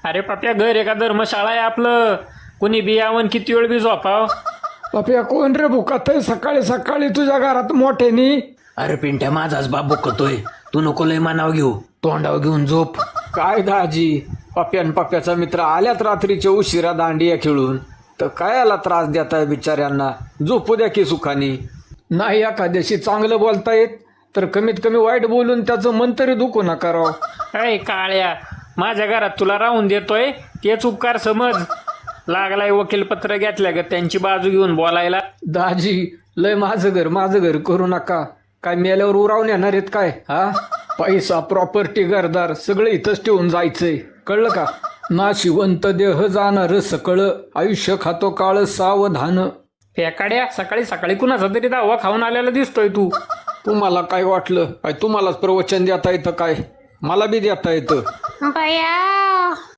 अरे पाप्या घर एका धर्मशाळा आहे आपलं. कोणी बी यावं किती वेळ बी झोपाव. बाप्या कोण रे भुकात सकाळी सकाळी तुझ्या घरात मोठ्यानी? अरे पिंट्या माझाच बाप बोकतोय, तू नको लय मानाव घेऊ, तोंडाव घेऊन झोप. काय दाजी, पप्यान पप्याचा मित्र आल्यात रात्रीच्या उशिरा दांडिया खेळून, तर काय याला त्रास देताय बिचाऱ्यांना? झोपू द्या की सुखानी. नाही एखाद्याशी चांगलं बोलता येत तर कमीत कमी वाईट बोलून त्याचं मन तरी दुखू नका राव. अय काळ्या, माझ्या घरात तुला राहून देतोय तेच उपकार समज. लागलाय वकीलपत्र घेतल्या ग त्यांची बाजू घेऊन बोलायला. दाजी लय माझं घर करू नका. काय मेल्यावर उरावून येणार आहेत काय? हा, पैसा प्रॉपर्टी घरदार सगळं इथंच ठेवून जायचंय, कळलं का? नाशिवंत देह जाणार सकळ, आयुष्य खातो काळ सावधान. फेकाड्या, सकाळी सकाळी कुणाचा तरी दावा खाऊन आलेला दिसतोय तू. तुम्हाला काय वाटलं? काय तुम्हालाच प्रवचन देता येतं काय? मला बी देता येतं. बया